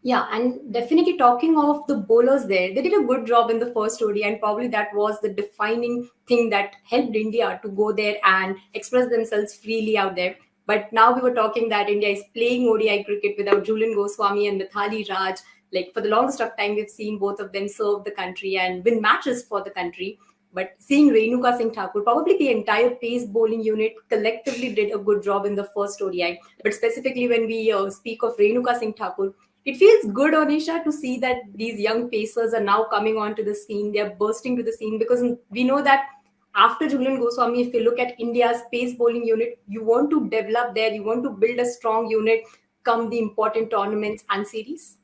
Yeah, and definitely talking of the bowlers there, they did a good job in the first ODI, and probably that was the defining thing that helped India to go there and express themselves freely out there. But now we were talking that India is playing ODI cricket without Julian Goswami and Mithali Raj. Like for the longest of time, we've seen both of them serve the country and win matches for the country. But seeing Renuka Singh Thakur, probably the entire pace bowling unit collectively did a good job in the first ODI. But specifically when we speak of Renuka Singh Thakur, it feels good, Anisha, to see that these young pacers are now coming onto the scene. They're bursting to the scene because we know that after Julian Goswami, if you look at India's pace bowling unit, you want to develop there, you want to build a strong unit come the important tournaments and series.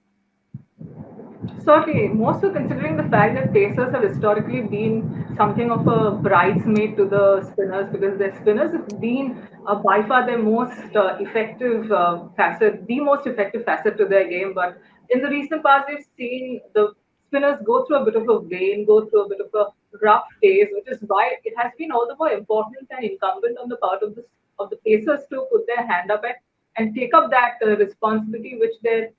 Certainly, more so considering the fact that pacers have historically been something of a bridesmaid to the spinners because their spinners have been by far their most effective facet, the most effective facet to their game. But in the recent past, we've seen the spinners go through a bit of a vein, go through a bit of a rough phase, which is why it has been all the more important and incumbent on the part of the pacers to put their hand up and take up that responsibility which their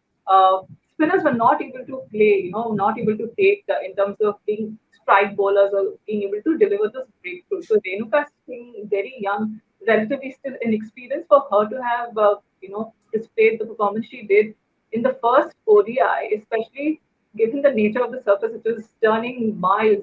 spinners were not able to play, not able to take in terms of being strike bowlers or being able to deliver this breakthrough. So Renuka Singh, very young, relatively still inexperienced, for her to have, displayed the performance she did in the first ODI, especially given the nature of the surface, it was turning miles,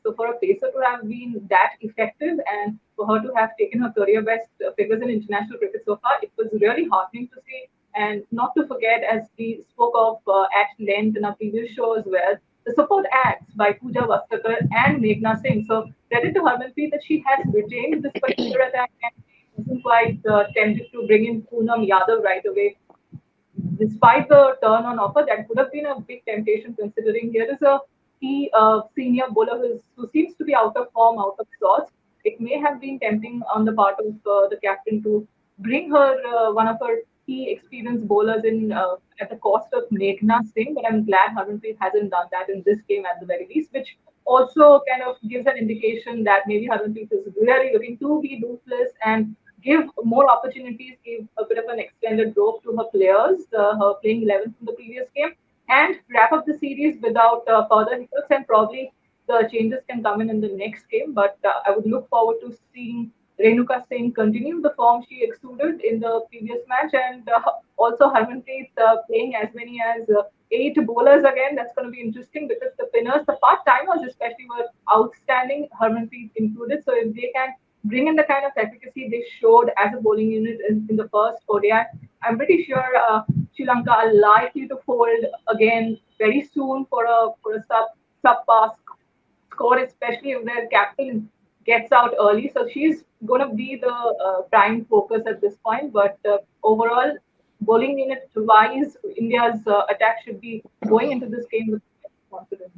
so for a pacer to have been that effective and for her to have taken her career best figures in international cricket so far, it was really heartening to see. And not to forget, as we spoke of at length in our previous show as well, the support acts by Pooja Vastakar and Meghna Singh. So credit to Harmanpreet that she has retained this particular attack and she isn't quite tempted to bring in Poonam Yadav right away despite the turn on offer, that would have been a big temptation considering here is a key senior bowler who seems to be out of form, out of sorts. It may have been tempting on the part of the captain to bring her one of her key experienced bowlers in at the cost of Meghna Singh, but I'm glad Harmanpreet hasn't done that in this game at the very least, which also kind of gives an indication that maybe Harmanpreet is really looking to be ruthless and give more opportunities, give a bit of an extended rope to her players, her playing 11 from the previous game, and wrap up the series without further hiccups. And probably the changes can come in the next game. But I would look forward to seeing Renuka Singh continue the form she exuded in the previous match, and also Harmanpreet playing as many as eight bowlers again. That's going to be interesting because the pinners, the part timers especially, were outstanding, Harmanpreet included. So if they can bring in the kind of efficacy they showed as a bowling unit in the first ODI, I'm pretty sure Sri Lanka are likely to fold again very soon for a sub score, especially if their captain gets out early. So she's going to be the prime focus at this point. But overall, bowling unit wise, India's attack should be going into this game with confidence.